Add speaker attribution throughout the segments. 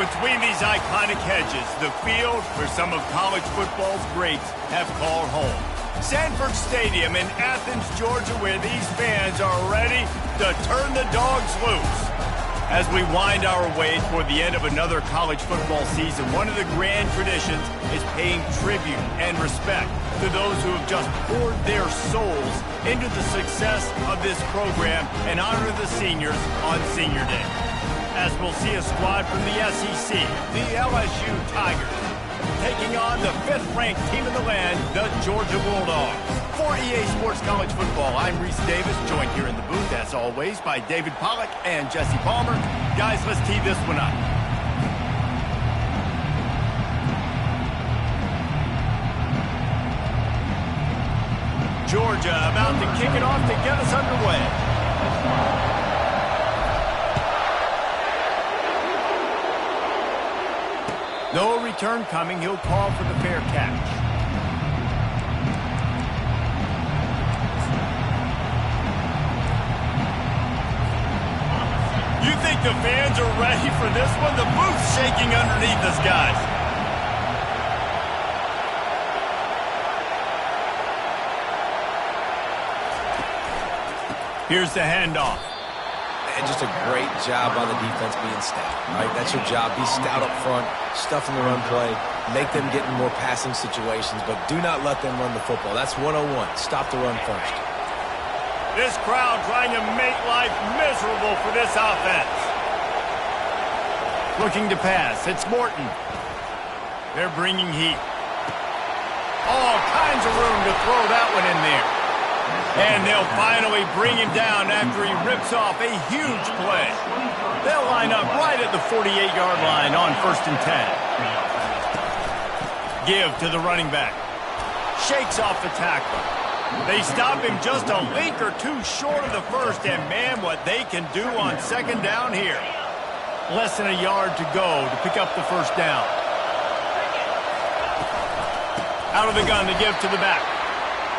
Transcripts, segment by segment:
Speaker 1: Between these iconic hedges, the field where some of college football's greats have called home. Sanford Stadium in Athens, Georgia, where these fans are ready to turn the dogs loose. As we wind our way toward the end of another college football season, one of the grand traditions is paying tribute and respect to those who have just poured their souls into the success of this program and honor the seniors on Senior Day. As we'll see a squad from the SEC, the LSU Tigers, taking on the 5th-ranked team in the land, the Georgia Bulldogs. For EA Sports College Football, I'm Reese Davis, joined here in the booth, as always, by David Pollack and Jesse Palmer. Guys, let's tee this one up. Georgia about to kick it off to get us underway. No return coming. He'll call for the fair catch. You think the fans are ready for this one? The booth's shaking underneath us, guys. Here's the handoff.
Speaker 2: And just a great job by the defense being stout, right? That's your job. Be stout up front, stuff in the run play, make them get in more passing situations, but do not let them run the football. That's 101. Stop the run first.
Speaker 1: This crowd trying to make life miserable for this offense. Looking to pass. It's Morton. They're bringing heat. All kinds of room to throw that one in there. And they'll finally bring him down after he rips off a huge play. They'll line up right at the 48-yard line on 1st and 10. Give to the running back. Shakes off the tackle. They stop him just a link or two short of the first, and man, what they can do on 2nd down here. Less than a yard to go to pick up the 1st down. Out of the gun to give to the back.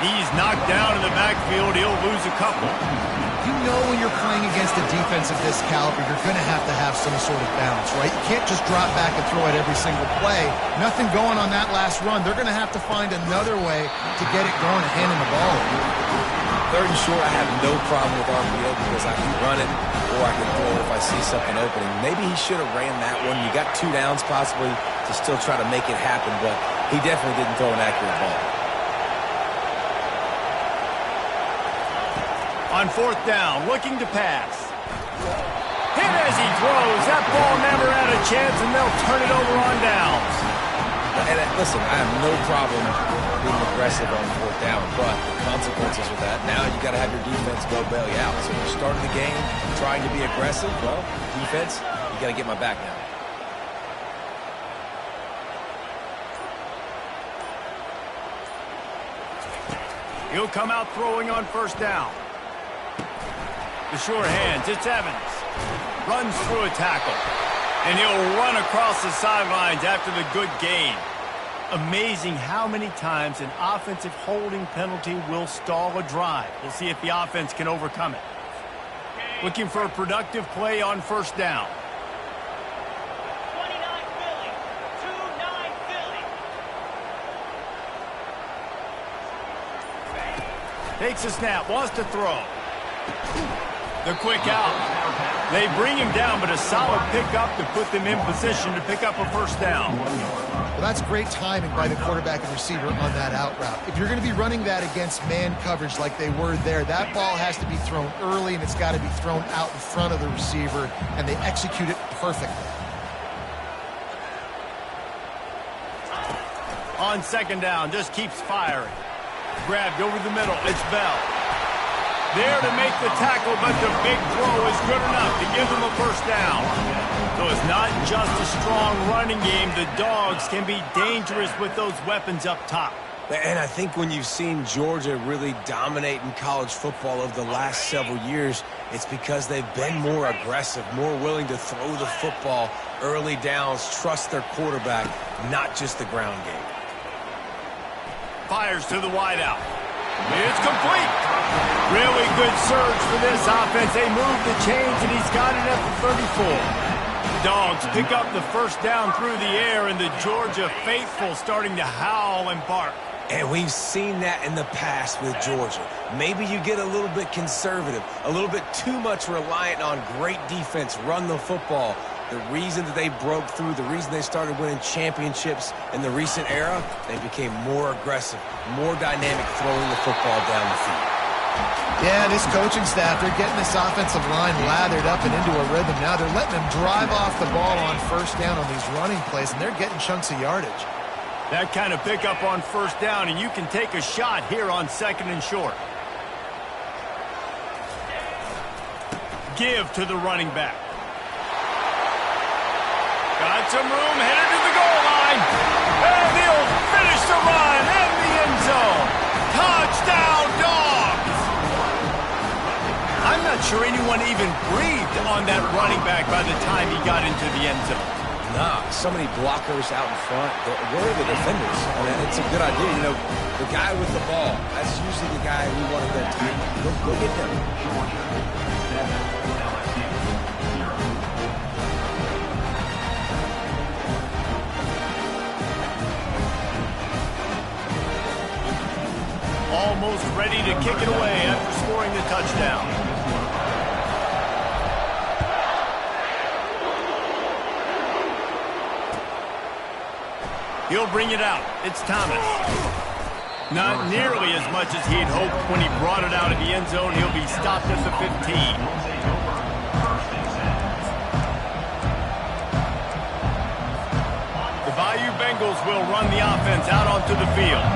Speaker 1: He's knocked down in the backfield. He'll lose a couple.
Speaker 3: You know when you're playing against a defense of this caliber, you're going to have some sort of balance, right? You can't just drop back and throw it every single play. Nothing going on that last run. They're going to have to find another way to get it going and hand him the ball.
Speaker 2: 3rd and short, I have no problem with RPO because I can run it or I can throw it if I see something opening. Maybe he should have ran that one. You got 2 downs possibly to still try to make it happen, but he definitely didn't throw an accurate ball.
Speaker 1: On 4th down, looking to pass. Hit as he throws. That ball never had a chance, and they'll turn it over on downs.
Speaker 2: And listen, I have no problem being aggressive on 4th down, but the consequences of that, now you got to have your defense go bail you out. So you're starting the game trying to be aggressive. Well, defense, you got to get my back now.
Speaker 1: He'll come out throwing on 1st down. The sure hands, it's Evans. Runs through a tackle. And he'll run across the sidelines after the good gain. Amazing how many times an offensive holding penalty will stall a drive. We'll see if the offense can overcome it. Looking for a productive play on 1st down.
Speaker 4: 29 Philly. 2-9 Philly.
Speaker 1: Takes a snap, wants to throw. The quick out. They bring him down, but a solid pickup to put them in position to pick up a 1st down.
Speaker 3: Well, that's great timing by the quarterback and receiver on that out route. If you're going to be running that against man coverage like they were there, that ball has to be thrown early, and it's got to be thrown out in front of the receiver, and they execute it perfectly.
Speaker 1: On 2nd down, just keeps firing. Grabbed over the middle. It's Bell. There to make the tackle, but the big throw is good enough to give them a 1st down. So it's not just a strong running game. The Dogs can be dangerous with those weapons up top.
Speaker 2: And I think when you've seen Georgia really dominate in college football over the last several years, it's because they've been more aggressive, more willing to throw the football early downs, trust their quarterback, not just the ground game.
Speaker 1: Fires to the wideout. It's complete. Really good surge for this offense. They move the chains, and he's got it at the 34. Dogs pick up the first down through the air, and the Georgia faithful starting to howl and bark.
Speaker 2: And we've seen that in the past with Georgia. Maybe you get a little bit conservative, a little bit too much reliant on great defense, run the football. The reason that they broke through, the reason they started winning championships in the recent era, they became more aggressive, more dynamic throwing the football down the field.
Speaker 3: Yeah, this coaching staff, they're getting this offensive line lathered up and into a rhythm now. They're letting them drive off the ball on first down on these running plays, and they're getting chunks of yardage.
Speaker 1: That kind of pickup on first down, and you can take a shot here on 2nd and short. Give to the running back. Got some room, headed to the goal line. And he'll finish the run in the end zone. Touchdown, Dogs! I'm not sure anyone even breathed on that running back by the time he got into the end zone.
Speaker 2: Nah, so many blockers out in front. Where are the defenders? I mean, it's a good idea. You know, the guy with the ball, that's usually the guy we want to go tackle. Go get him.
Speaker 1: Almost ready to kick it away after scoring the touchdown. He'll bring it out. It's Thomas. Not nearly as much as he'd hoped when he brought it out of the end zone. He'll be stopped at the 15. The Bayou Bengals will run the offense out onto the field.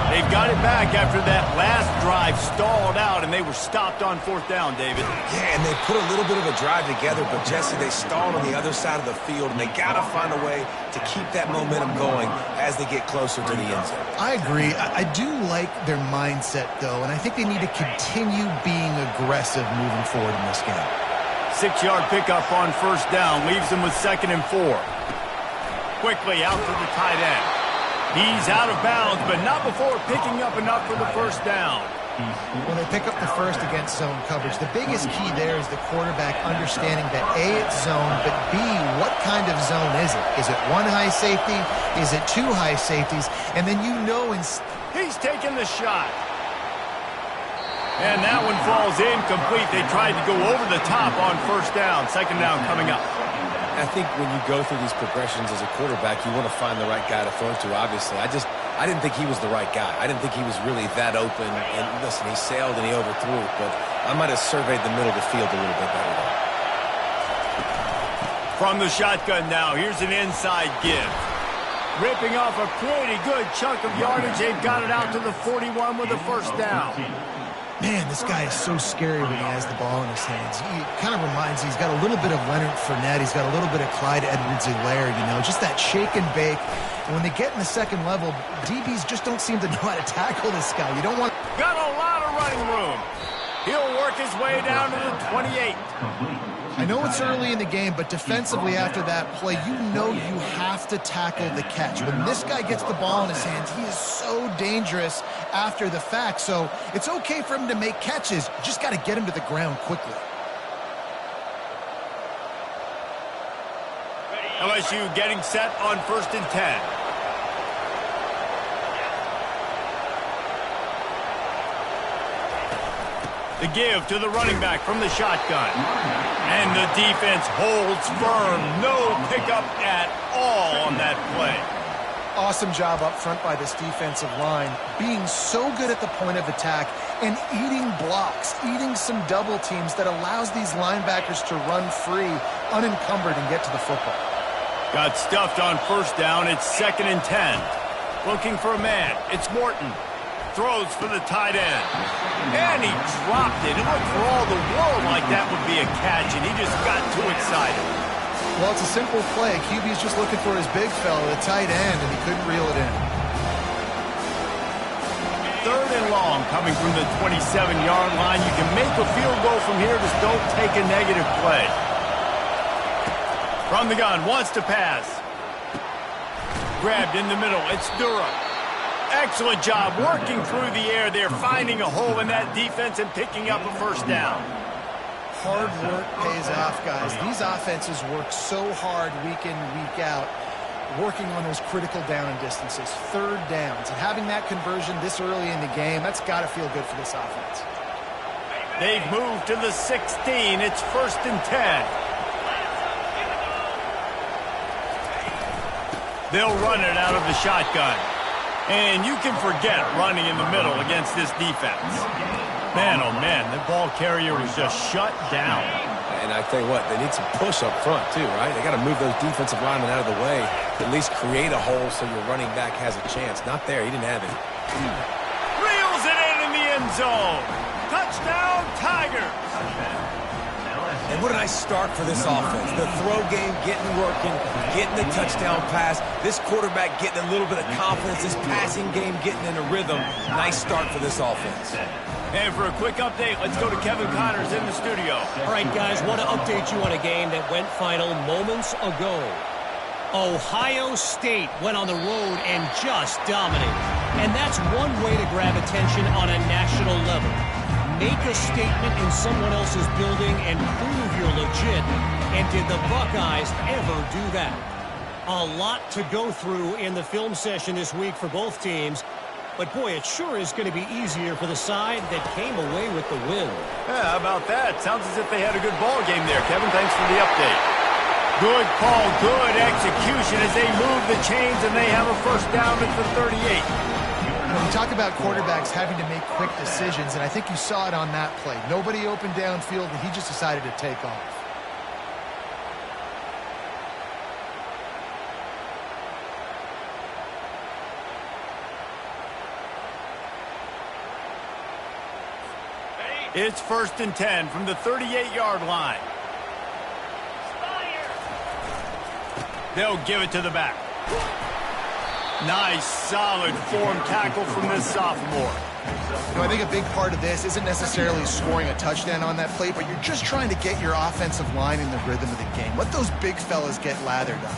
Speaker 1: They've got it back after that last drive stalled out, and they were stopped on 4th down, David.
Speaker 2: Yeah, and they put a little bit of a drive together, but, Jesse, they stalled on the other side of the field, and they got to find a way to keep that momentum going as they get closer to the end zone.
Speaker 3: I agree. I do like their mindset, though, and I think they need to continue being aggressive moving forward in this game.
Speaker 1: 6-yard pickup on first down leaves them with 2nd and 4. Quickly out to the tight end. He's out of bounds, but not before picking up enough for the first down.
Speaker 3: When they pick up the first against zone coverage, the biggest key there is the quarterback understanding that A, it's zone, but B, what kind of zone is it? Is it one high safety? Is it two high safeties? And then you know
Speaker 1: he's taking the shot. And that one falls incomplete. They tried to go over the top on first down. 2nd down coming up.
Speaker 2: I think when you go through these progressions as a quarterback, you want to find the right guy to throw to, obviously. I didn't think he was the right guy. I didn't think he was really that open. And listen, he sailed and he overthrew it, but I might have surveyed the middle of the field a little bit better there.
Speaker 1: From the shotgun now, here's an inside give. Ripping off a pretty good chunk of yardage. They've got it out to the 41 with a first down.
Speaker 3: Man, this guy is so scary when he has the ball in his hands. He kind of reminds me, he's got a little bit of Leonard Fournette. He's got a little bit of Clyde Edwards-Helaire, you know, just that shake and bake. And when they get in the second level, DBs just don't seem to know how to tackle this guy. You don't want...
Speaker 1: Got a lot of running room. He'll work his way down to the 28.
Speaker 3: I know it's early in the game, but defensively after that play, you know you have to tackle the catch. When this guy gets the ball in his hands, he is so dangerous after the fact. So it's okay for him to make catches. You just got to get him to the ground quickly.
Speaker 1: LSU getting set on 1st and 10. The give to the running back from the shotgun. And the defense holds firm. No pickup at all on that play.
Speaker 3: Awesome job up front by this defensive line, being so good at the point of attack and eating blocks, eating some double teams that allows these linebackers to run free, unencumbered, and get to the football.
Speaker 1: Got stuffed on first down. It's 2nd and 10. Looking for a man. It's Morton. Throws for the tight end. And he dropped it. It looked for all the world like that would be a catch, and he just got too excited.
Speaker 3: Well, it's a simple play. QB's just looking for his big fella, the tight end, and he couldn't reel it in.
Speaker 1: 3rd and long coming from the 27-yard line. You can make a field goal from here. Just don't take a negative play. From the gun, wants to pass. Grabbed in the middle. It's Durham. Excellent job working through the air there, finding a hole in that defense and picking up a first down.
Speaker 3: Hard work pays off, guys. These offenses work so hard week in, week out, working on those critical down and distances, third downs. And having that conversion this early in the game, that's got to feel good for this offense.
Speaker 1: They've moved to the 16. It's 1st and 10. They'll run it out of the shotgun. And you can forget running in the middle against this defense. Man, oh man, the ball carrier was just shut down.
Speaker 2: And I tell you what, they need some push up front too, right? They got to move those defensive linemen out of the way, at least create a hole so your running back has a chance. Not there, he didn't have it.
Speaker 1: Reels it in the end zone. Touchdown, Tigers.
Speaker 2: And what a nice start for this offense. The throw game getting working, getting the touchdown pass. This quarterback getting a little bit of confidence. This passing game getting in a rhythm. Nice start for this offense.
Speaker 1: And for a quick update, let's go to Kevin Connors in the studio.
Speaker 5: All right, guys, want to update you on a game that went final moments ago. Ohio State went on the road and just dominated. And that's one way to grab attention on a national level. Make a statement in someone else's building and prove you're legit. And did the Buckeyes ever do that? A lot to go through in the film session this week for both teams. But, boy, it sure is going to be easier for the side that came away with the win.
Speaker 1: Yeah, how about that? Sounds as if they had a good ball game there. Kevin, thanks for the update. Good call, good execution as they move the chains and they have a first down at the 38.
Speaker 3: We talk about quarterbacks having to make quick decisions, and I think you saw it on that play. Nobody opened downfield, and he just decided to take off.
Speaker 1: It's 1st and 10 from the 38-yard line. They'll give it to the back. Nice, solid form tackle from this sophomore.
Speaker 3: You know, I think a big part of this isn't necessarily scoring a touchdown on that play, but you're just trying to get your offensive line in the rhythm of the game. Let those big fellas get lathered up.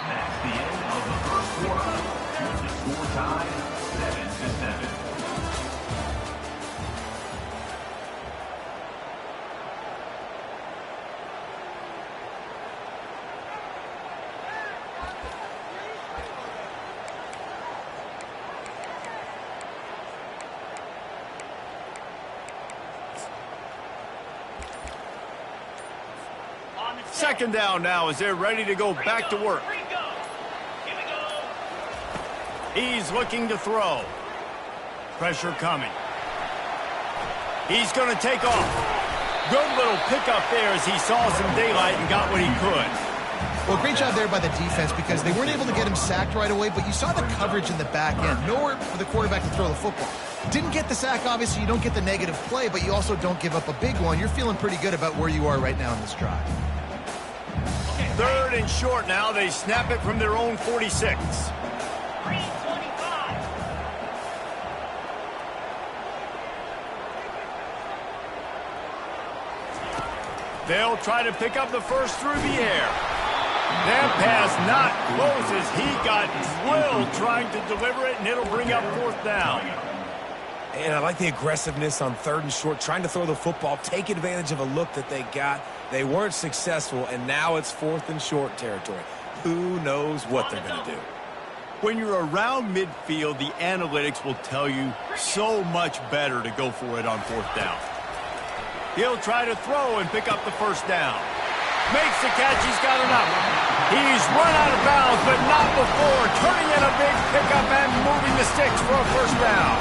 Speaker 6: That's the end of the first quarter. With the score tied 7-7.
Speaker 1: Second down now as they're ready to go back to work. He's looking to throw. Pressure coming. He's going to take off. Good little pickup there as he saw some daylight and got what he could.
Speaker 3: Well, great job there by the defense because they weren't able to get him sacked right away, but you saw the coverage in the back end. Nowhere for the quarterback to throw the football. Didn't get the sack, obviously. You don't get the negative play, but you also don't give up a big one. You're feeling pretty good about where you are right now in this drive.
Speaker 1: 3rd and short now. They snap it from their own 46. They'll try to pick up the first through the air. That pass not close as he got drilled trying to deliver it, and it'll bring up 4th down.
Speaker 2: And I like the aggressiveness on 3rd and short, trying to throw the football, take advantage of a look that they got. They weren't successful, and now it's 4th and short territory. Who knows what they're going to do?
Speaker 1: When you're around midfield, the analytics will tell you so much better to go for it on 4th down. He'll try to throw and pick up the first down. Makes the catch. He's got enough. He's run out of bounds, but not before turning in a big pickup and moving the sticks for a first down.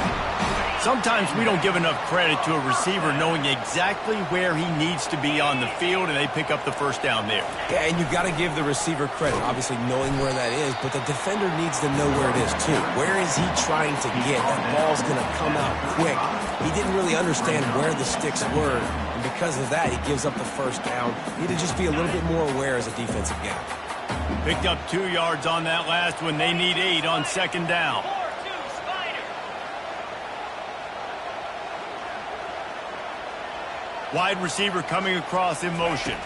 Speaker 1: Sometimes we don't give enough credit to a receiver knowing exactly where he needs to be on the field, and they pick up the first down there.
Speaker 2: Yeah, and you've got to give the receiver credit, obviously knowing where that is, but the defender needs to know where it is too. Where is he trying to get? That ball's going to come out quick. He didn't really understand where the sticks were, and because of that, he gives up the first down. You need to just be a little bit more aware as a defensive guy.
Speaker 1: Picked up 2 yards on that last one. They need 8 on 2nd down. Wide receiver coming across in motion.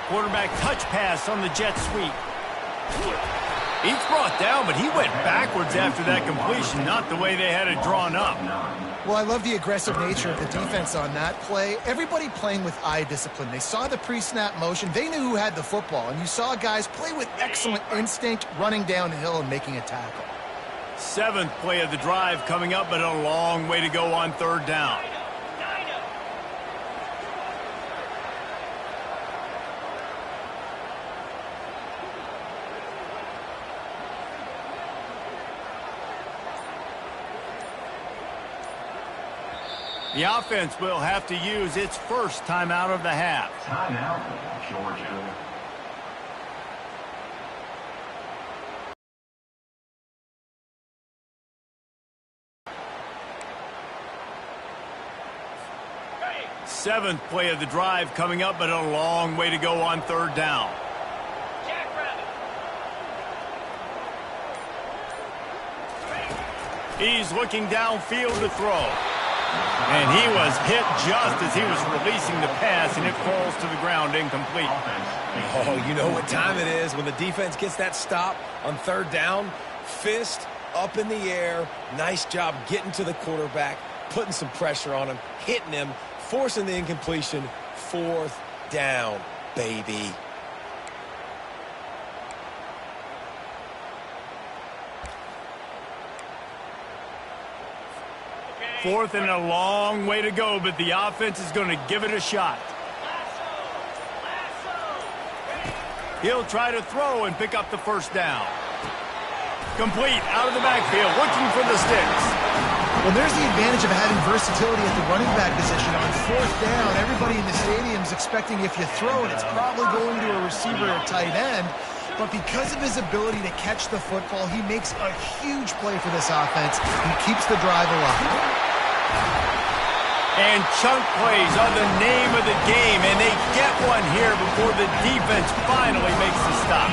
Speaker 1: Quarterback touch pass on the jet sweep. He's brought down, but he went backwards after that completion, not the way they had it drawn up.
Speaker 3: Well, I love the aggressive nature of the defense on that play. Everybody playing with eye discipline. They saw the pre-snap motion. They knew who had the football, and you saw guys play with excellent instinct, running downhill and making a tackle.
Speaker 1: 7th play of the drive coming up, but a long way to go on 3rd down. The offense will have to use its first timeout of the half.
Speaker 6: Timeout, Georgia.
Speaker 1: Seventh play of the drive coming up, but a long way to go on 3rd down. He's looking downfield to throw. And he was hit just as he was releasing the pass, and it falls to the ground incomplete.
Speaker 2: Oh, you know what time it is when the defense gets that stop on 3rd down. Fist up in the air. Nice job getting to the quarterback, putting some pressure on him, hitting him, forcing the incompletion. 4th down, baby.
Speaker 1: Fourth and a long way to go, but the offense is going to give it a shot. He'll try to throw and pick up the 1st down. Complete out of the backfield, looking for the sticks.
Speaker 3: Well, there's the advantage of having versatility at the running back position. On 4th down, everybody in the stadium is expecting if you throw it, it's probably going to a receiver or tight end. But because of his ability to catch the football, he makes a huge play for this offense. He keeps the drive alive.
Speaker 1: And chunk plays are the name of the game, and they get one here before the defense finally makes the stop.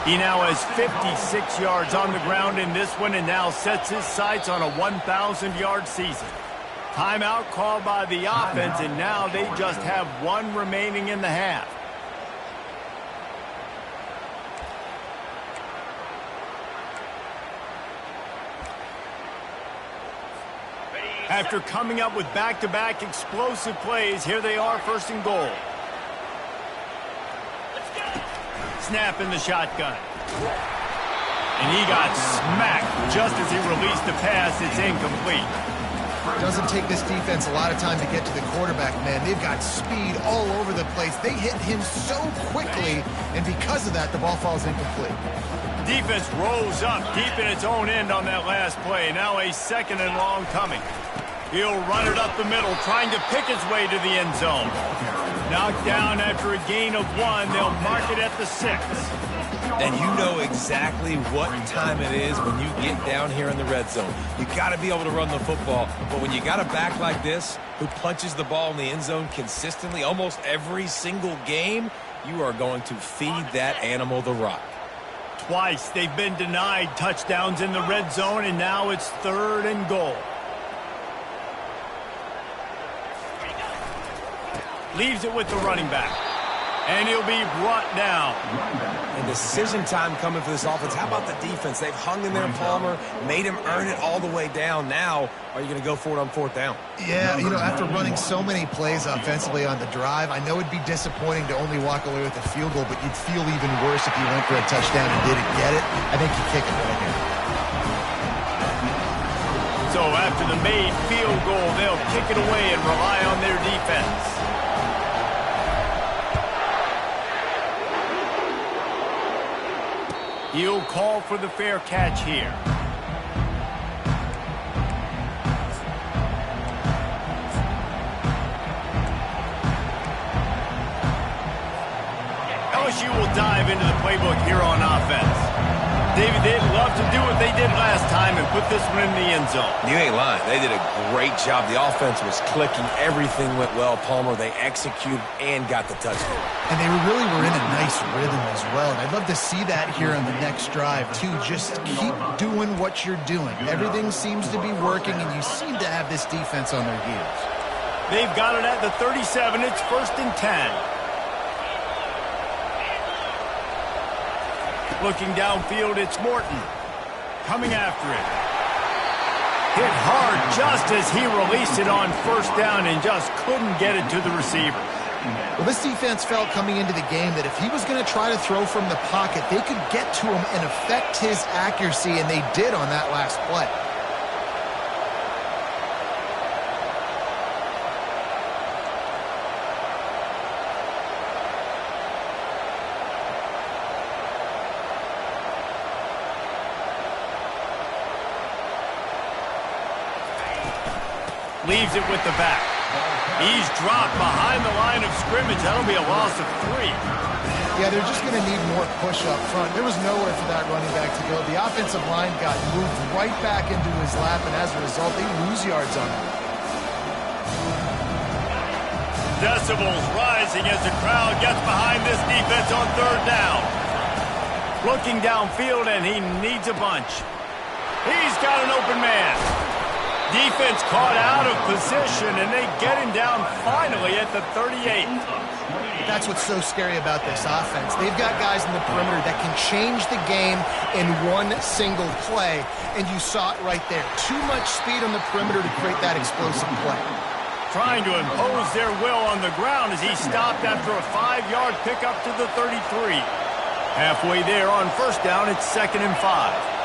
Speaker 1: He now has 56 yards on the ground in this one and now sets his sights on a 1,000-yard season. Timeout called by the offense, and now they just have one remaining in the half. After coming up with back-to-back explosive plays, here they are 1st and goal. Snap in the shotgun. And he got smacked just as he released the pass. It's incomplete.
Speaker 3: Doesn't take this defense a lot of time to get to the quarterback, man. They've got speed all over the place. They hit him so quickly, and because of that, the ball falls incomplete.
Speaker 1: Defense rolls up deep in its own end on that last play. Now a 2nd and long coming. He'll run it up the middle, trying to pick his way to the end zone. Knocked down after a gain of 1. They'll mark it at the 6.
Speaker 2: And you know exactly what time it is when you get down here in the red zone. You got to be able to run the football. But when you got a back like this who punches the ball in the end zone consistently almost every single game, you are going to feed that animal the rock.
Speaker 1: Twice they've been denied touchdowns in the red zone, and now it's 3rd and goal. Leaves it with the running back. And he'll be brought down.
Speaker 2: And decision time coming for this offense. How about the defense? They've hung in there, Palmer, made him earn it all the way down. Now, are you going to go for it on 4th down?
Speaker 3: Yeah, you know, after running so many plays offensively on the drive, I know it'd be disappointing to only walk away with a field goal, but you'd feel even worse if you went for a touchdown and didn't get it. I think you kick it right here.
Speaker 1: So after the made field goal, they'll kick it away and rely on their defense. He'll call for the fair catch here. LSU will dive into the playbook here on offense. David, they'd love to do what they did last time and put this one in the end zone.
Speaker 2: You ain't lying. They did a great job. The offense was clicking. Everything went well, Palmer. They executed and got the touchdown.
Speaker 3: And they really were in a nice rhythm as well. And I'd love to see that here on the next drive, too. Just keep doing what you're doing. Everything seems to be working, and you seem to have this defense on their heels.
Speaker 1: They've got it at the 37. It's 1st and 10. Looking downfield, it's Morton. Coming after it. Hit hard just as he released it on first down and just couldn't get it to the receiver.
Speaker 3: Well, this defense felt coming into the game that if he was going to try to throw from the pocket, they could get to him and affect his accuracy, and they did on that last play.
Speaker 1: Leaves it with the back. He's dropped behind the line of scrimmage. That'll be a loss of 3.
Speaker 3: Yeah, they're just going to need more push up front. There was nowhere for that running back to go. The offensive line got moved right back into his lap, and as a result, they lose yards on him.
Speaker 1: Decibels rising as the crowd gets behind this defense on third down. Looking downfield, and he needs a bunch. He's got an open man. Defense caught out of position, and they get him down finally at the 38.
Speaker 3: That's what's so scary about this offense. They've got guys in the perimeter that can change the game in one single play, and you saw it right there. Too much speed on the perimeter to create that explosive play.
Speaker 1: Trying to impose their will on the ground as he stopped after a 5-yard pickup to the 33. Halfway there on first down, it's 2nd and 5.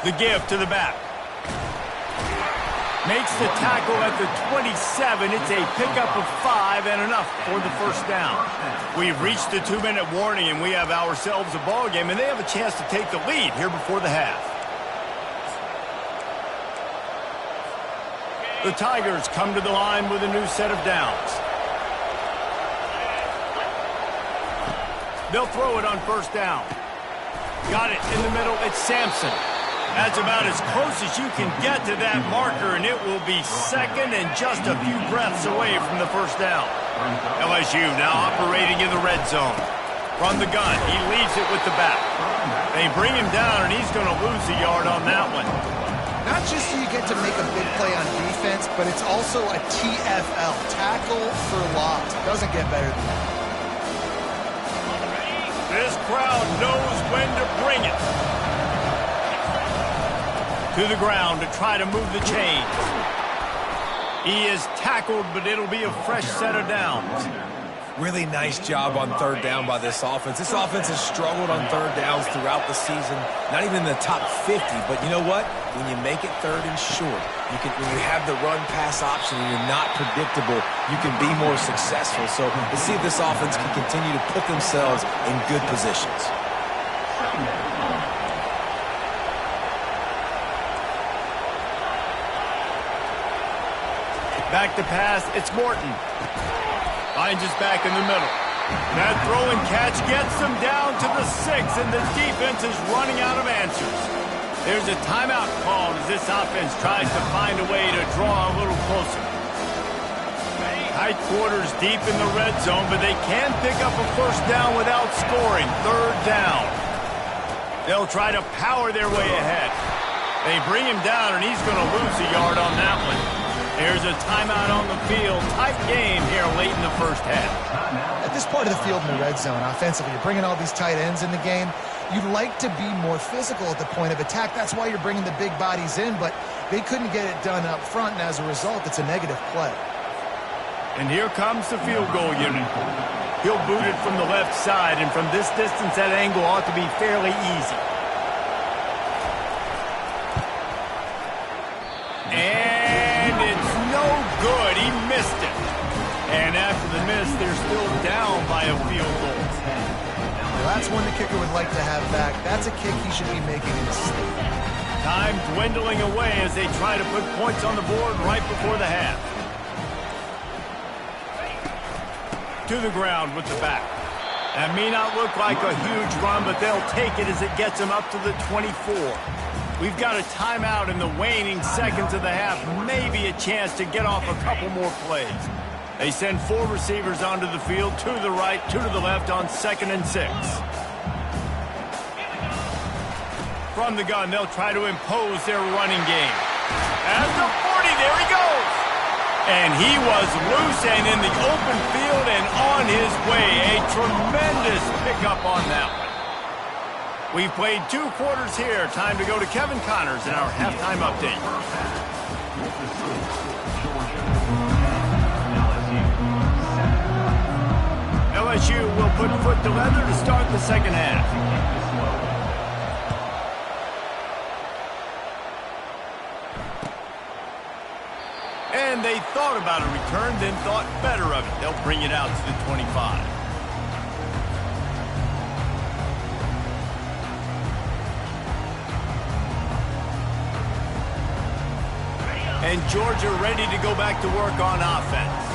Speaker 1: The give to the back. Makes the tackle at the 27. It's a pickup of 5 and enough for the first down. We've reached the 2-minute warning, and we have ourselves a ball game, and they have a chance to take the lead here before the half. The Tigers come to the line with a new set of downs. They'll throw it on first down. Got it in the middle. It's Sampson. That's about as close as you can get to that marker, and it will be second and just a few breaths away from the first down. LSU now operating in the red zone. From the gun, he leaves it with the back. They bring him down, and he's going to lose a yard on that one.
Speaker 3: Not just so you get to make a big play on defense, but it's also a TFL, tackle for loss. It doesn't get better than that.
Speaker 1: This crowd knows when to bring it. To the ground to try to move the chains. He is tackled, but it'll be a fresh set of downs.
Speaker 2: Really nice job on third down by this offense. This offense has struggled on third downs throughout the season. Not even in the top 50, but you know what? When you make it third and short, when you have the run-pass option and you're not predictable, you can be more successful. So let's see if this offense can continue to put themselves in good positions.
Speaker 1: Back to pass, it's Morton. Finds his back in the middle. That throw and catch gets them down to the 6, and the defense is running out of answers. There's a timeout called as this offense tries to find a way to draw a little closer. Tight quarters deep in the red zone, but they can pick up a first down without scoring. Third down. They'll try to power their way ahead. They bring him down, and he's going to lose a yard on that one. There's a timeout on the field. Tight game here late in the first half.
Speaker 3: At this part of the field in the red zone, offensively, you're bringing all these tight ends in the game. You'd like to be more physical at the point of attack. That's why you're bringing the big bodies in, but they couldn't get it done up front, and as a result, it's a negative play.
Speaker 1: And here comes the field goal unit. He'll boot it from the left side, and from this distance, that angle ought to be fairly easy. And it's no good. He missed it. And after the miss, they're still down by a field goal.
Speaker 3: Well, that's one the kicker would like to have back. That's a kick he should be making in his sleep.
Speaker 1: Time dwindling away as they try to put points on the board right before the half. To the ground with the back. That may not look like a huge run, but they'll take it as it gets them up to the 24. We've got a timeout in the waning seconds of the half. Maybe a chance to get off a couple more plays. They send 4 receivers onto the field, 2 to the right, 2 to the left on 2nd and 6. From the gun, they'll try to impose their running game. At the 40, there he goes. And he was loose and in the open field and on his way. A tremendous pickup on that one. We've played 2 quarters here. Time to go to Kevin Connors in our halftime update. LSU will put foot to leather to start the second half. And they thought about a return, then thought better of it. They'll bring it out to the 25. And Georgia ready to go back to work on offense.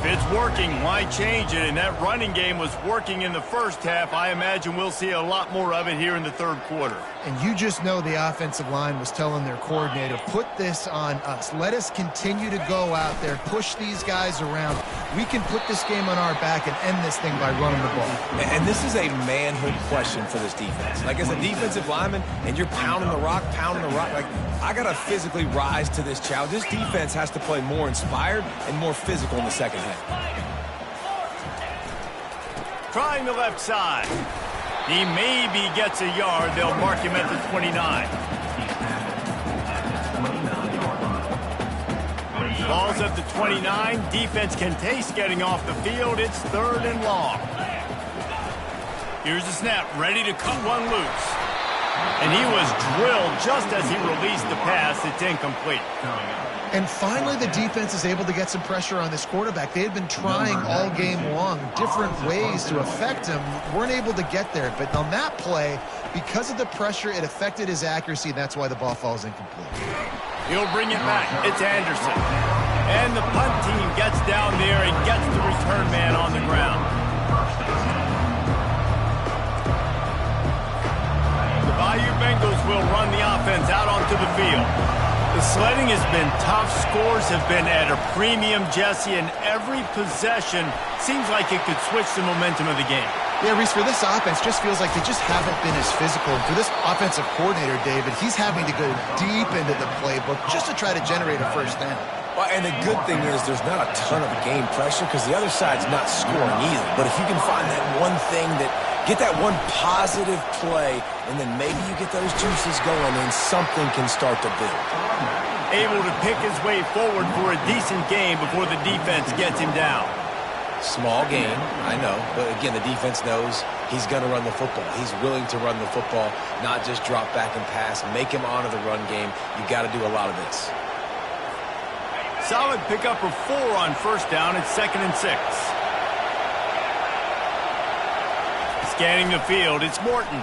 Speaker 1: If it's working, why change it? And that running game was working in the first half. I imagine we'll see a lot more of it here in the third quarter.
Speaker 3: And you just know the offensive line was telling their coordinator, put this on us. Let us continue to go out there, push these guys around. We can put this game on our back and end this thing by running the ball.
Speaker 2: And this is a manhood question for this defense. Like, as a defensive lineman, and you're pounding the rock, like, I got to physically rise to this challenge. This defense has to play more inspired and more physical in the second half.
Speaker 1: Trying the left side. He maybe gets a yard. They'll mark him at the 29. Ball's at the 29. Defense can taste getting off the field. It's 3rd and long. Here's the snap. Ready to cut one loose. And he was drilled just as he released the pass. It's incomplete.
Speaker 3: And finally, the defense is able to get some pressure on this quarterback. They had been trying all game long, different ways to affect him. Weren't able to get there. But on that play, because of the pressure, it affected his accuracy, and that's why the ball falls incomplete.
Speaker 1: He'll bring it back. It's Anderson. And the punt team gets down there and gets the return man on the ground. The Bayou Bengals will run the offense out onto the field. The sledding has been tough. Scores have been at a premium, Jesse, and every possession seems like it could switch the momentum of the game.
Speaker 3: Yeah, Reese, for this offense, just feels like they just haven't been as physical. And for this offensive coordinator, David, he's having to go deep into the playbook just to try to generate a first down.
Speaker 2: Well, and the good thing is there's not a ton of game pressure because the other side's not scoring either. But if you can find that one thing get that one positive play, and then maybe you get those juices going and something can start to build.
Speaker 1: Able to pick his way forward for a decent game before the defense gets him down.
Speaker 2: Small game, I know, but again, the defense knows he's going to run the football. He's willing to run the football, not just drop back and pass, make him honor the run game. You got to do a lot of this.
Speaker 1: Solid pickup of 4 on first down. It's 2nd and 6. Scanning the field, it's Morton.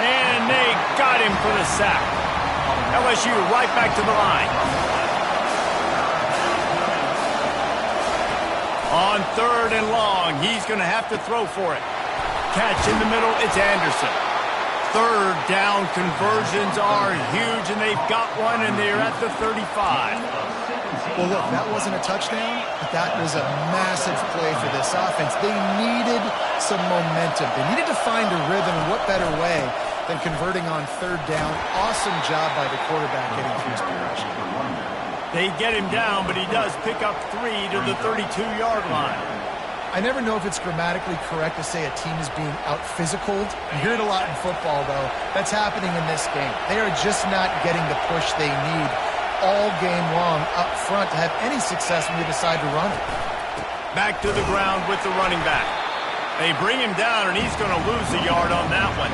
Speaker 1: And they got him for the sack. LSU right back to the line. On 3rd and long, he's going to have to throw for it. Catch in the middle, it's Anderson. 3rd down conversions are huge, and they've got one, and they're at the 35.
Speaker 3: Well, look, that wasn't a touchdown, but that was a massive play for this offense. They needed some momentum. They needed to find a rhythm, and what better way than converting on 3rd down. Awesome job by the quarterback getting through his progression.
Speaker 1: They get him down, but he does pick up 3 to the 32-yard line.
Speaker 3: I never know if it's grammatically correct to say a team is being out-physicaled. You hear it a lot in football, though. That's happening in this game. They are just not getting the push they need all game long up front to have any success when they decide to run it.
Speaker 1: Back to the ground with the running back. They bring him down, and he's going to lose a yard on that one.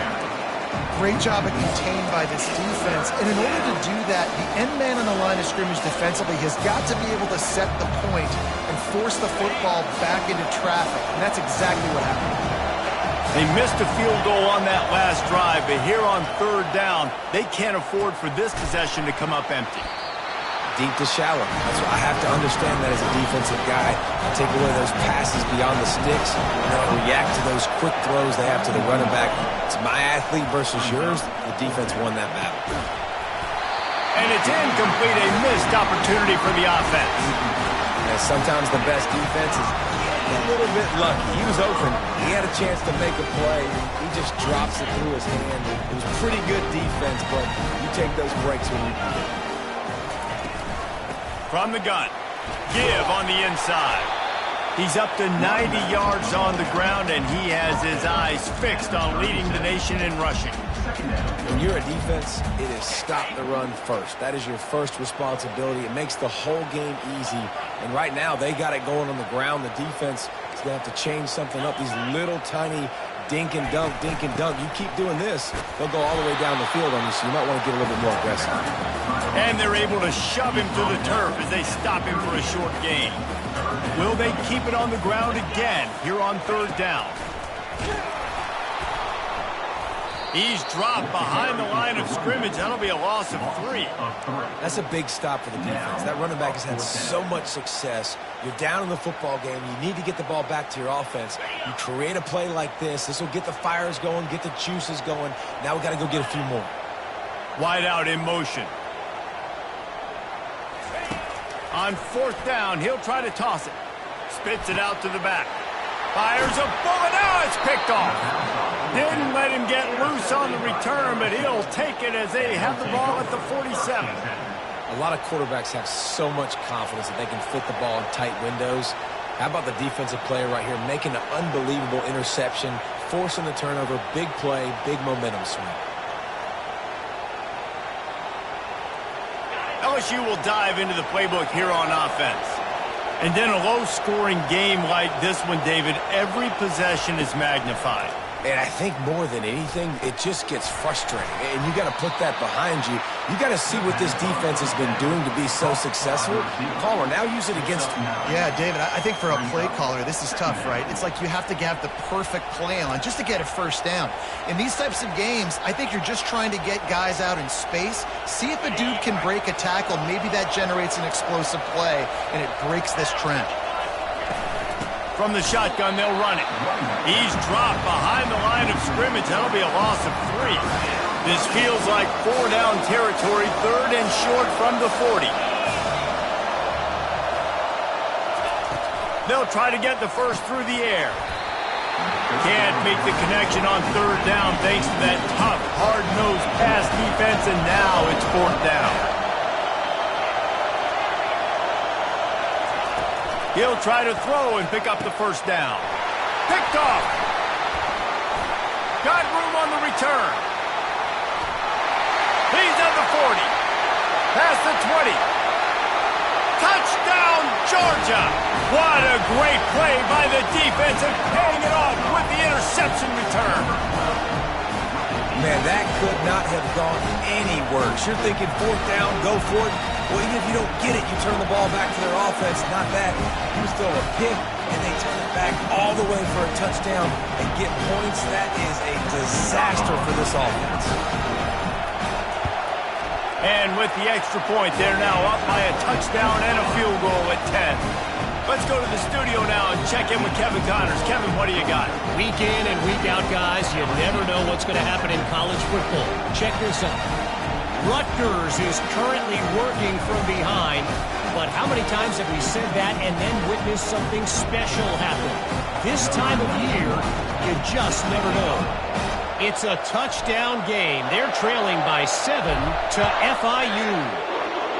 Speaker 3: Great job of contained by this defense. And in order to do that, the end man on the line of scrimmage defensively has got to be able to set the point and force the football back into traffic. And that's exactly what happened.
Speaker 1: They missed a field goal on that last drive, but here on 3rd down, they can't afford for this possession to come up empty.
Speaker 2: Deep to shallow. That's what I have to understand that as a defensive guy. I take away those passes beyond the sticks, and then I react to those quick throws they have to the running back. It's my athlete versus yours. The defense won that battle.
Speaker 1: And it's incomplete, a missed opportunity for the offense.
Speaker 2: And sometimes the best defense is a little bit lucky. He was open. He had a chance to make a play. He just drops it through his hand. It was pretty good defense, but you take those breaks when you need it.
Speaker 1: From the gun, give on the inside. He's up to 90 yards on the ground, and he has his eyes fixed on leading the nation in rushing.
Speaker 2: When you're a defense, it is stop the run first. That is your first responsibility. It makes the whole game easy. And right now, they got it going on the ground. The defense is going to have to change something up. These little tiny dink and dunk, dink and dunk. You keep doing this, they'll go all the way down the field on you, so you might want to get a little bit more aggressive.
Speaker 1: And they're able to shove him to the turf as they stop him for a short gain. Will they keep it on the ground again here on third down? He's dropped behind the line of scrimmage. That'll be a loss of 3.
Speaker 2: That's a big stop for the defense. That running back has had so much success. You're down in the football game. You need to get the ball back to your offense. You create a play like this. This will get the fires going, get the juices going. Now we got to go get a few more.
Speaker 1: Wide out in motion. On fourth down, he'll try to toss it. Spits it out to the back. Fires a bullet. Now it's picked off. Didn't let him get loose on the return, but he'll take it as they have the ball at the 47.
Speaker 2: A lot of quarterbacks have so much confidence that they can fit the ball in tight windows. How about the defensive player right here making an unbelievable interception, forcing the turnover, big play, big momentum swing.
Speaker 1: LSU will dive into the playbook here on offense. And then a low-scoring game like this one, David, every possession is magnified.
Speaker 2: And I think more than anything, it just gets frustrating. And you got to put that behind you. You got to see what this defense has been doing to be so successful. Caller, now use it against them.
Speaker 3: Yeah, David, I think for a play caller, this is tough, right? It's like you have to have the perfect play on just to get a first down. In these types of games, I think you're just trying to get guys out in space, see if a dude can break a tackle. Maybe that generates an explosive play, and it breaks this trend.
Speaker 1: From the shotgun, they'll run it. He's dropped behind the line of scrimmage. That'll be a loss of 3. This feels like 4-down territory, third and short from the 40. They'll try to get the first through the air. Can't make the connection on third down thanks to that tough, hard-nosed pass defense, and now it's fourth down. He'll try to throw and pick up the first down. Picked off. Got room on the return. He's at the 40. Past the 20. Touchdown, Georgia. What a great play by the defense and paying it off with the interception return.
Speaker 2: Man, that could not have gone any worse. You're thinking fourth down, go for it. Well, even if you don't get it, you turn the ball back to their offense. Not that. You throw a pick, and they turn it back all the way for a touchdown and get points. That is a disaster for this offense.
Speaker 1: And with the extra point, they're now up by a touchdown and a field goal at 10. Let's go to the studio now and check in with Kevin Connors. Kevin, what do you got?
Speaker 5: Week in and week out, guys, you never know what's going to happen in college football. Check this out. Rutgers is currently working from behind, but how many times have we said that and then witnessed something special happen? This time of year, you just never know. It's a touchdown game. They're trailing by 7 to FIU.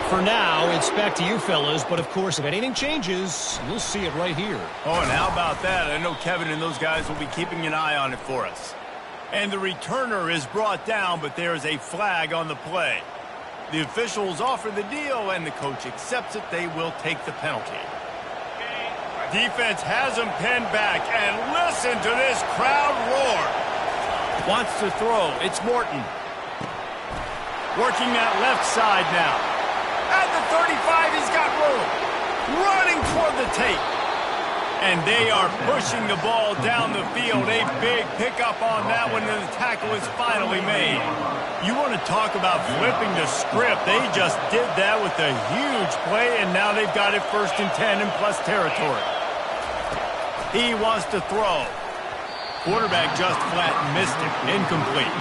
Speaker 5: For now, it's back to you fellas, but of course, if anything changes, you'll see it right here.
Speaker 1: Oh, and how about that? I know Kevin and those guys will be keeping an eye on it for us. And the returner is brought down, but there is a flag on the play. The officials offer the deal, and the coach accepts it. They will take the penalty. Defense has him pinned back, and listen to this crowd roar. Wants to throw. It's Morton. Working that left side now. At the 35, he's got room. Running toward the tape. And they are pushing the ball down the field. A big pickup on that one, and the tackle is finally made. You want to talk about flipping the script. They just did that with a huge play, and now they've got it first and 10 in plus territory. He wants to throw. Quarterback just flat missed it. Incomplete.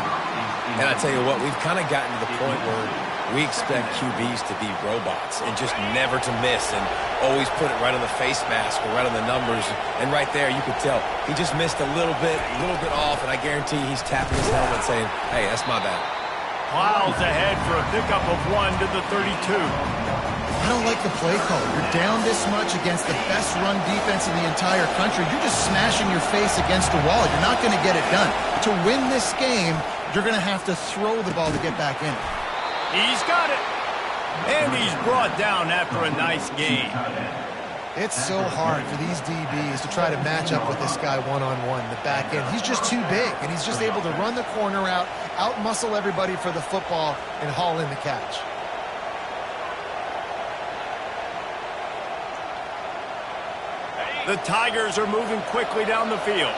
Speaker 2: And I tell you what, we've kind of gotten to the point where We expect QBs to be robots and just never to miss and always put it right on the face mask or right on the numbers. And right there, you could tell he just missed a little bit off, and I guarantee he's tapping his helmet saying, hey, that's my bad.
Speaker 1: Plows ahead for a pickup of 1 to the 32.
Speaker 3: I don't like the play call. You're down this much against the best run defense in the entire country. You're just smashing your face against the wall. You're not going to get it done. To win this game, you're going to have to throw the ball to get back in.
Speaker 1: He's got it. And he's brought down after a nice gain.
Speaker 3: It's so hard for these DBs to try to match up with this guy one-on-one, the back end. He's just too big, and he's just able to run the corner out-muscle everybody for the football, and haul in the catch.
Speaker 1: The Tigers are moving quickly down the field.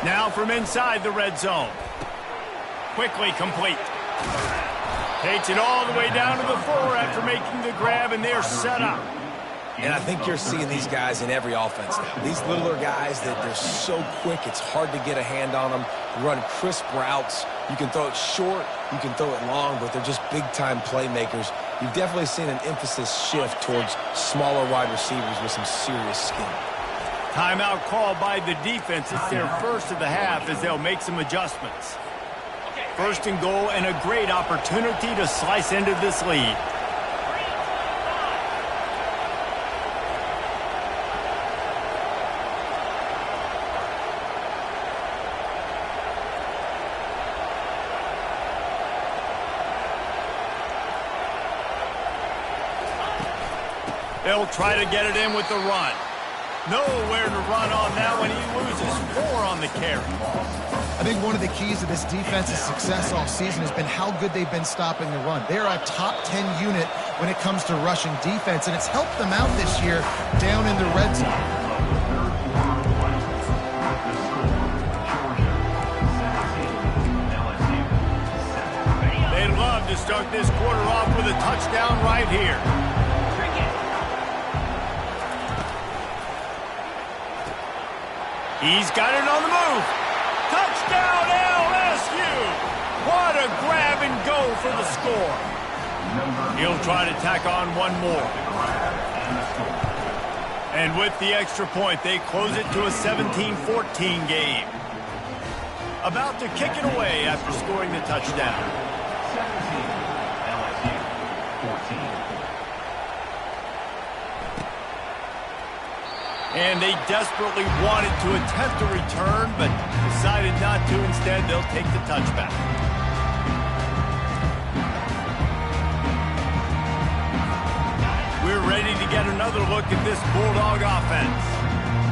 Speaker 1: Now from inside the red zone. Quickly complete. Takes it all the way down to the 4 after making the grab, and they're set up.
Speaker 2: And I think you're seeing these guys in every offense now. These littler guys, they're so quick, it's hard to get a hand on them. Run crisp routes. You can throw it short, you can throw it long, but they're just big-time playmakers. You've definitely seen an emphasis shift towards smaller wide receivers with some serious skill.
Speaker 1: Timeout called by the defense. It's their first of the half as they'll make some adjustments. First and goal, and a great opportunity to slice into this lead. They'll try to get it in with the run. Nowhere to run on that one. He loses 4 on the carry.
Speaker 3: I think one of the keys to this defense's success all season has been how good they've been stopping the run. They are a top 10 unit when it comes to rushing defense, and it's helped them out this year down in the red zone.
Speaker 1: They'd love to start this quarter off with a touchdown right here. He's got it on the move. Touchdown, LSU! What a grab and go for the score. He'll try to tack on one more. And with the extra point, they close it to a 17-14 game. About to kick it away after scoring the touchdown.
Speaker 6: 17, LSU, 14.
Speaker 1: And they desperately wanted to attempt a return, but decided not to. Instead, they'll take the touchback. We're ready to get another look at this Bulldog offense.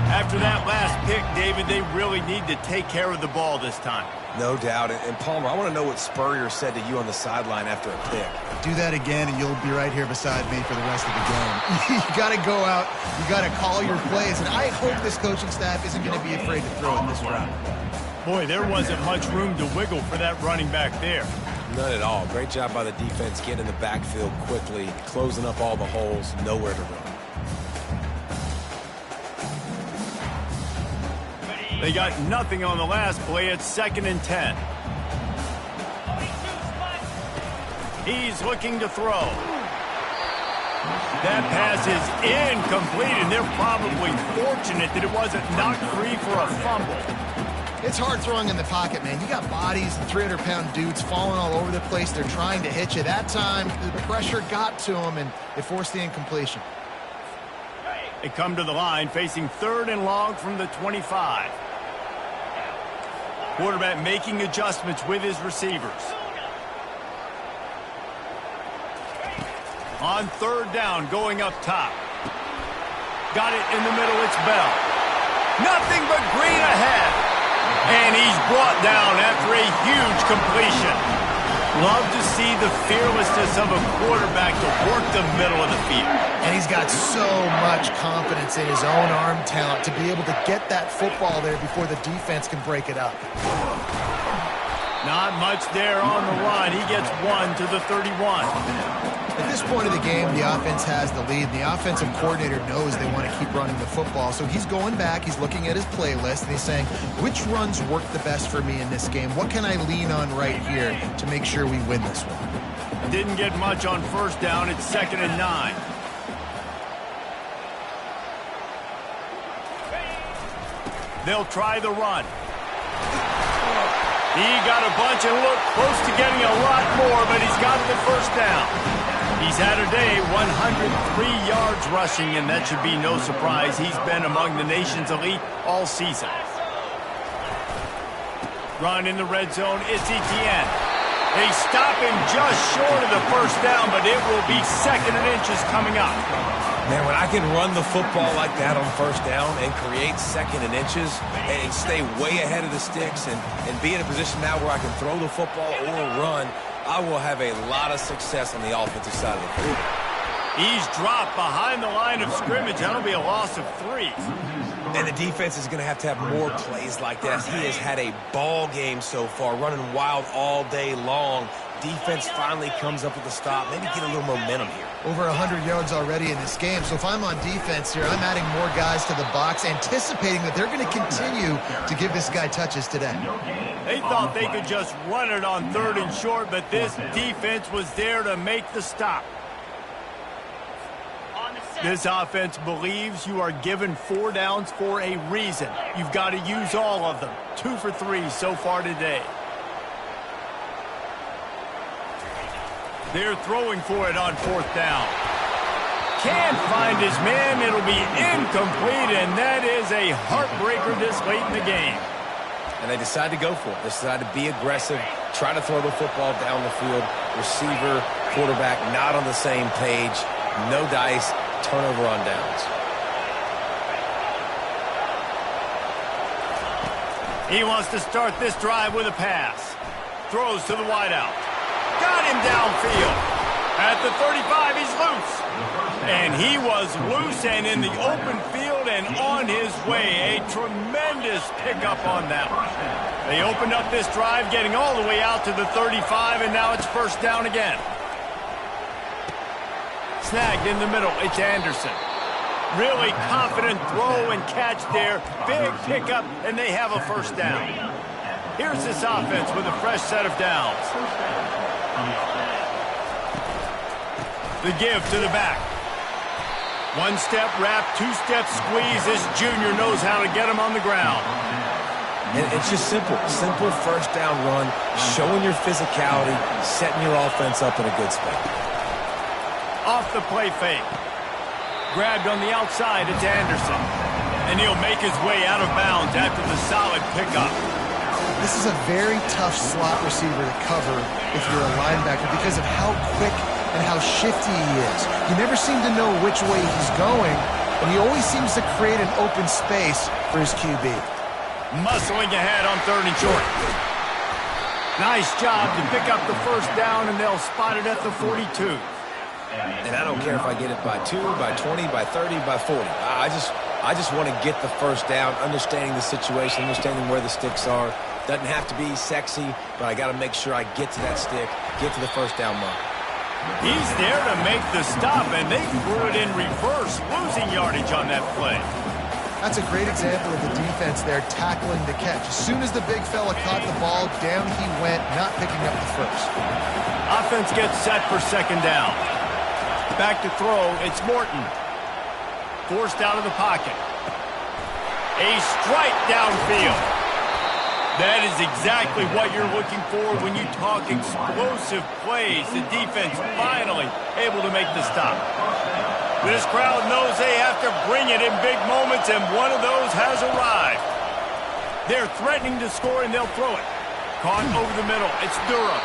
Speaker 1: After that last pick, David, they really need to take care of the ball this time.
Speaker 2: No doubt. And Palmer, I want to know what Spurrier said to you on the sideline after a pick.
Speaker 3: Do that again, and you'll be right here beside me for the rest of the game. You got to go out. You got to call your plays, and I hope this coaching staff isn't going to be afraid to throw it this route.
Speaker 1: Boy, there wasn't much room to wiggle for that running back there.
Speaker 2: None at all. Great job by the defense getting in the backfield quickly, closing up all the holes, nowhere to run.
Speaker 1: They got nothing on the last play. It's 2nd and 10. He's looking to throw. That pass is incomplete, and they're probably fortunate that it wasn't knocked free for a fumble.
Speaker 3: It's hard throwing in the pocket, man. You got bodies and 300-pound dudes falling all over the place. They're trying to hit you. That time, the pressure got to them, and it forced the incompletion.
Speaker 1: They come to the line facing 3rd and long from the 25. Quarterback making adjustments with his receivers. On 3rd down, going up top. Got it in the middle, it's Bell. Nothing but green ahead. And he's brought down after a huge completion. Love to see the fearlessness of a quarterback to work the middle of the field.
Speaker 3: And he's got so much confidence in his own arm talent to be able to get that football there before the defense can break it up.
Speaker 1: Not much there on the run. He gets 1 to the 31.
Speaker 3: At this point of the game, the offense has the lead. The offensive coordinator knows they want to keep running the football. So he's going back, he's looking at his playlist, and he's saying, which runs work the best for me in this game? What can I lean on right here to make sure we win this one?
Speaker 1: Didn't get much on first down. It's 2nd and 9. They'll try the run. He got a bunch and looked close to getting a lot more, but he's got the first down. He's had a day, 103 yards rushing, and that should be no surprise. He's been among the nation's elite all season. Run in the red zone, it's Etienne. They stop him just short of the first down, but it will be 2nd and inches coming up.
Speaker 2: Man, when I can run the football like that on first down and create 2nd and inches and stay way ahead of the sticks and be in a position now where I can throw the football or run, I will have a lot of success on the offensive side of the field.
Speaker 1: He's dropped behind the line of scrimmage. That'll be a loss of 3.
Speaker 2: And the defense is going to have more plays like that. He has had a ball game so far, running wild all day long. Defense finally comes up with a stop, maybe get a little momentum here.
Speaker 3: Over 100 yards already in this game. So if I'm on defense here, I'm adding more guys to the box, anticipating that they're going to continue to give this guy touches today.
Speaker 1: They thought they could just run it on 3rd and short, but this defense was there to make the stop. This offense believes you are given 4 downs for a reason. You've got to use all of them. 2 for 3 so far today. They're throwing for it on 4th down. Can't find his man. It'll be incomplete, and that is a heartbreaker this late in the game.
Speaker 2: And they decide to go for it. They decide to be aggressive, try to throw the football down the field. Receiver, quarterback, not on the same page. No dice, turnover on downs.
Speaker 1: He wants to start this drive with a pass. Throws to the wideout. Got him downfield. At the 35, he's loose. And he was loose and in the open field and on his way. A tremendous pickup on that one. They opened up this drive, getting all the way out to the 35, and now it's 1st down again. Snagged in the middle, it's Anderson. Really confident throw and catch there. Big pickup, and they have a 1st down. Here's this offense with a fresh set of downs. The give to the back. 1-step wrap, 2-step squeeze. This junior knows how to get him on the ground.
Speaker 2: And it's just simple. Simple 1st down run, showing your physicality, setting your offense up in a good spot.
Speaker 1: Off the play fake. Grabbed on the outside, it's Anderson. And he'll make his way out of bounds after the solid pickup.
Speaker 3: This is a very tough slot receiver to cover if you're a linebacker because of how quick and how shifty he is. You never seem to know which way he's going, and he always seems to create an open space for his QB.
Speaker 1: Muscling ahead on 3rd and short. Nice job to pick up the 1st down, and they'll spot it at the 42.
Speaker 2: And I don't care if I get it by 2, by 20, by 30, by 40. I just want to get the 1st down, understanding the situation, understanding where the sticks are. Doesn't have to be sexy, but I got to make sure I get to that stick, get to the 1st down mark.
Speaker 1: He's there to make the stop, and they threw it in reverse, losing yardage on that play.
Speaker 3: That's a great example of the defense there tackling the catch. As soon as the big fella caught the ball, down he went, not picking up the 1st.
Speaker 1: Offense gets set for 2nd down. Back to throw, it's Morton. Forced out of the pocket. A strike downfield. That is exactly what you're looking for when you talk explosive plays. The defense finally able to make the stop. This crowd knows they have to bring it in big moments, and one of those has arrived. They're threatening to score, and they'll throw it. Caught over the middle. It's Durham.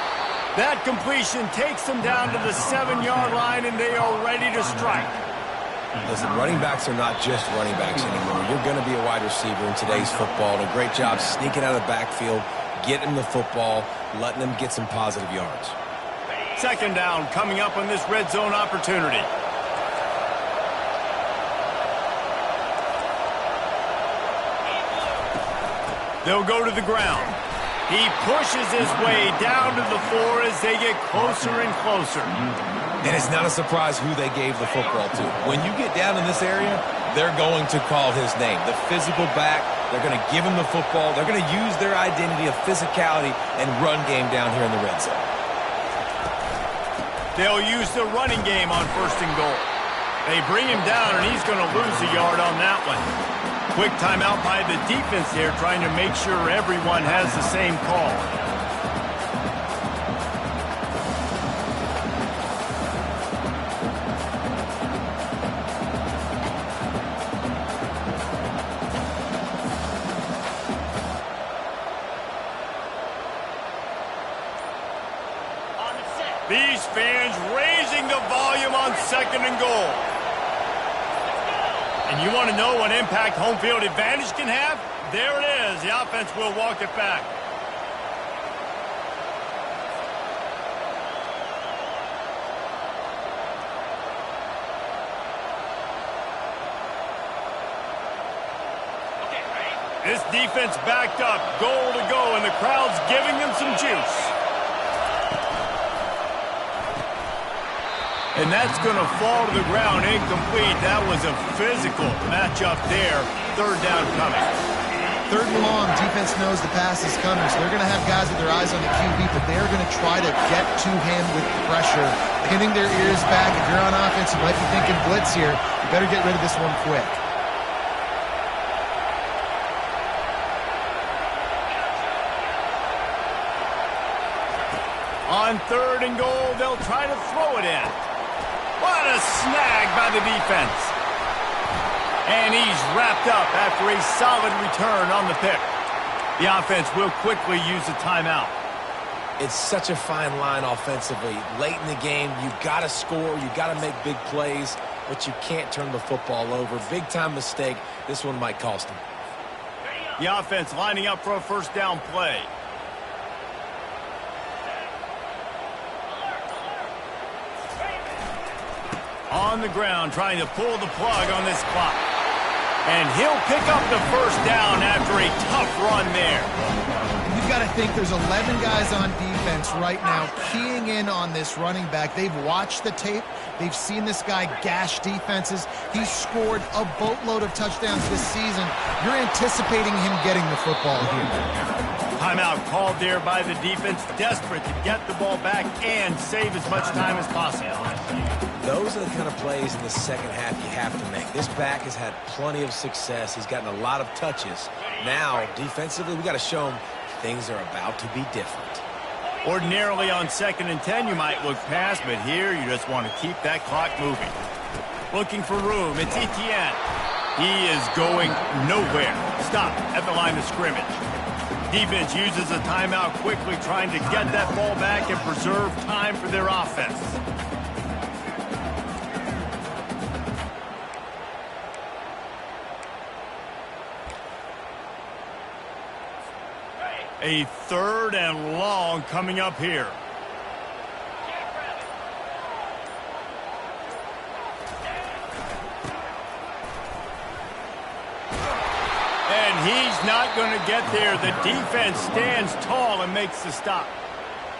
Speaker 1: That completion takes them down to the 7-yard line, and they are ready to strike.
Speaker 2: Listen, running backs are not just running backs anymore. You're going to be a wide receiver in today's football. And a great job sneaking out of the backfield, getting the football, letting them get some positive yards.
Speaker 1: 2nd down coming up on this red zone opportunity. They'll go to the ground. He pushes his way down to the floor as they get closer and closer.
Speaker 2: And it's not a surprise who they gave the football to. When you get down in this area, they're going to call his name. The physical back, they're going to give him the football. They're going to use their identity of physicality and run game down here in the red zone.
Speaker 1: They'll use the running game on 1st and goal. They bring him down, and he's going to lose a yard on that one. Quick timeout by the defense here, trying to make sure everyone has the same call. These fans raising the volume on 2nd and goal. And you want to know what impact home field advantage can have? There it is. The offense will walk it back. This defense backed up, goal to go, and the crowd's giving them some juice. And that's going to fall to the ground incomplete. That was a physical matchup there. 3rd down coming.
Speaker 3: 3rd and long, defense knows the pass is coming, so they're going to have guys with their eyes on the QB, but they're going to try to get to him with pressure, pinning their ears back. If you're on offense, you might be thinking blitz here. You better get rid of this one quick.
Speaker 1: On 3rd and goal, they'll try to throw it in. What a snag by the defense. And he's wrapped up after a solid return on the pick. The offense will quickly use a timeout.
Speaker 2: It's such a fine line offensively. Late in the game, you got to score, you got to make big plays, but you can't turn the football over. Big-time mistake. This one might cost them.
Speaker 1: The offense lining up for a 1st down play. On the ground, trying to pull the plug on this clock. And he'll pick up the 1st down after a tough run there.
Speaker 3: You've got to think there's 11 guys on defense right now keying in on this running back. They've watched the tape. They've seen this guy gash defenses. He's scored a boatload of touchdowns this season. You're anticipating him getting the football here.
Speaker 1: Timeout called there by the defense, desperate to get the ball back and save as much time as possible.
Speaker 2: Those are the kind of plays in the second half you have to make. This back has had plenty of success. He's gotten a lot of touches. Now, defensively, we got to show him things are about to be different.
Speaker 1: Ordinarily on 2nd and 10, you might look past, but here you just want to keep that clock moving. Looking for room. It's Etienne. He is going nowhere. Stop at the line of scrimmage. Defense uses a timeout quickly, trying to get that ball back and preserve time for their offense. A 3rd and long coming up here. And he's not going to get there. The defense stands tall and makes the stop.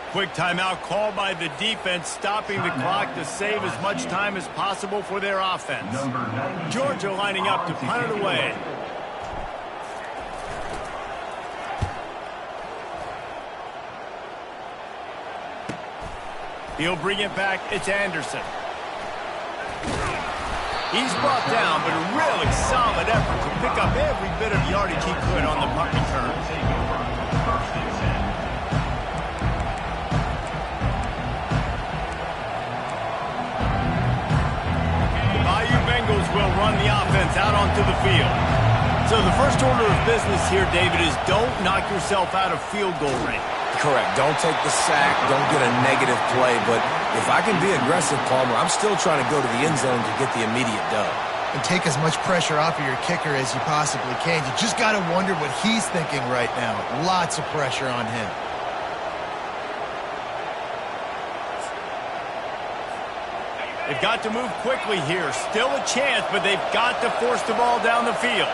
Speaker 1: Quick timeout called by the defense, stopping the clock to save as much time as possible for their offense. Georgia lining up to punt it away. He'll bring it back. It's Anderson. He's brought down, but a really solid effort to pick up every bit of yardage he could on the punt return. The Bayou Bengals will run the offense out onto the field. So the first order of business here, David, is don't knock yourself out of field goal range.
Speaker 2: Correct. Don't take the sack. Don't get a negative play. But if I can be aggressive, Palmer, I'm still trying to go to the end zone to get the immediate dub.
Speaker 3: And take as much pressure off of your kicker as you possibly can. You just got to wonder what he's thinking right now. Lots of pressure on him.
Speaker 1: They've got to move quickly here. Still a chance, but they've got to force the ball down the field.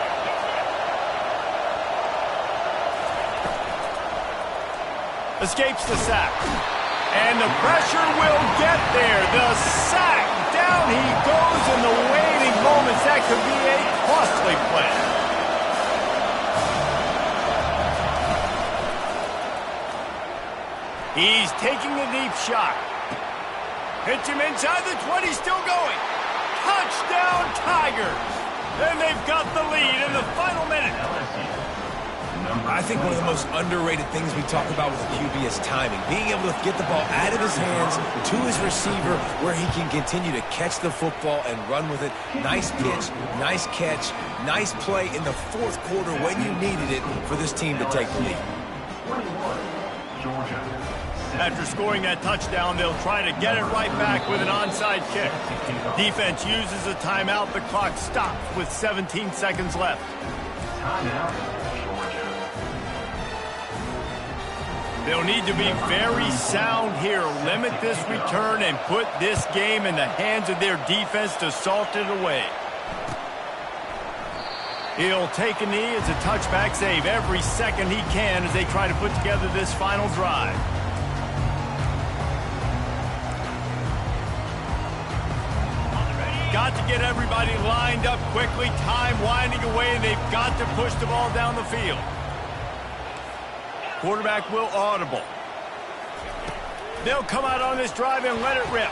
Speaker 1: Escapes the sack. And the pressure will get there. The sack. Down he goes in the waning moments. That could be a costly play. He's taking a deep shot. Hits him inside the 20, still going. Touchdown Tigers. And they've got the lead in the final minute.
Speaker 2: I think one of the most underrated things we talk about with a QB is timing. Being able to get the ball out of his hands to his receiver where he can continue to catch the football and run with it. Nice pitch, nice catch, nice play in the fourth quarter when you needed it for this team to take the lead.
Speaker 1: After scoring that touchdown, they'll try to get it right back with an onside kick. Defense uses a timeout. The clock stops with 17 seconds left. They'll need to be very sound here. Limit this return and put this game in the hands of their defense to salt it away. He'll take a knee as a touchback save every second he can as they try to put together this final drive. Got to get everybody lined up quickly. Time winding away, and they've got to push the ball down the field. Quarterback will audible. They'll come out on this drive and let it rip.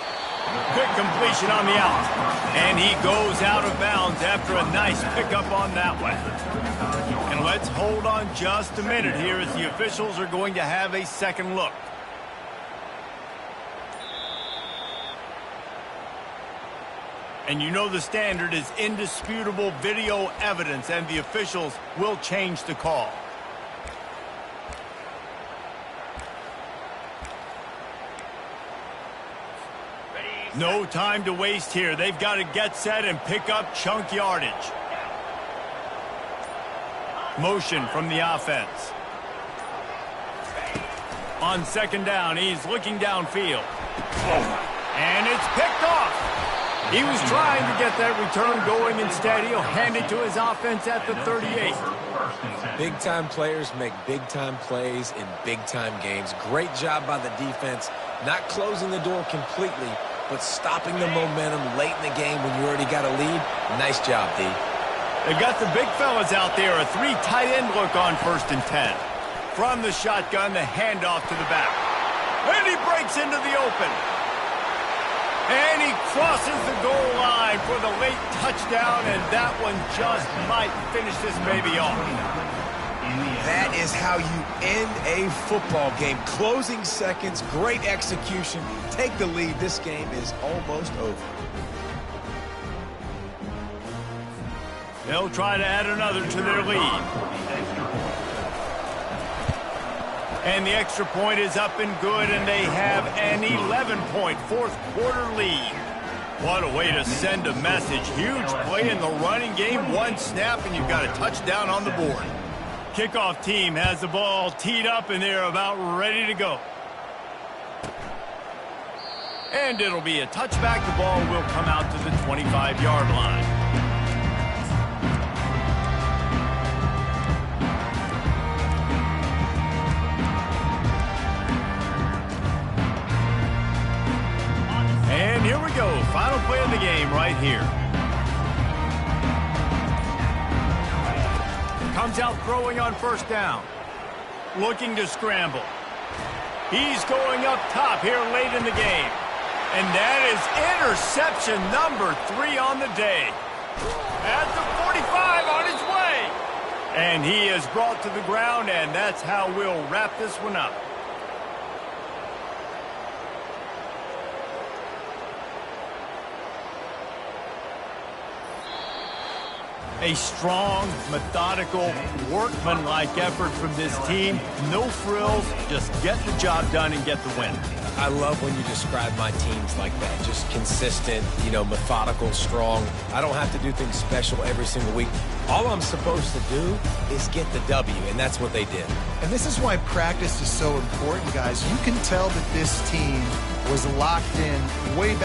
Speaker 1: Quick completion on the out. And he goes out of bounds after a nice pickup on that one. And let's hold on just a minute here as the officials are going to have a second look. And you know the standard is indisputable video evidence, and the officials will change the call. No time to waste here. They've got to get set and pick up chunk yardage. Motion from the offense. On second down, he's looking downfield. And it's picked off. He was trying to get that return going. Instead, he'll hand it to his offense at the 38.
Speaker 2: Big-time players make big-time plays in big-time games. Great job by the defense, not closing the door completely, but stopping the momentum late in the game when you already got a lead. Nice job, D.
Speaker 1: They've got the big fellas out there. A three tight end look on 1st and 10. From the shotgun, the handoff to the back. And he breaks into the open. And he crosses the goal line for the late touchdown, and that one just might finish this baby off.
Speaker 2: That is how you end a football game. Closing seconds, great execution. Take the lead. This game is almost over.
Speaker 1: They'll try to add another to their lead. And the extra point is up and good, and they have an 11-point fourth-quarter lead. What a way to send a message. Huge play in the running game. One snap, and you've got a touchdown on the board. Kickoff team has the ball teed up, and they're about ready to go. And it'll be a touchback. The ball will come out to the 25-yard line. And here we go. Final play of the game right here. Comes out throwing on 1st down. Looking to scramble. He's going up top here late in the game. And that is interception number 3 on the day. At the 45 on his way. And he is brought to the ground, and that's how we'll wrap this one up. A strong, methodical, workman-like effort from this team. No frills, just get the job done and get the win.
Speaker 2: I love when you describe my teams like that. Just consistent, methodical, strong. I don't have to do things special every single week. All I'm supposed to do is get the W, and that's what they did.
Speaker 3: And this is why practice is so important, guys. You can tell that this team was locked in way back.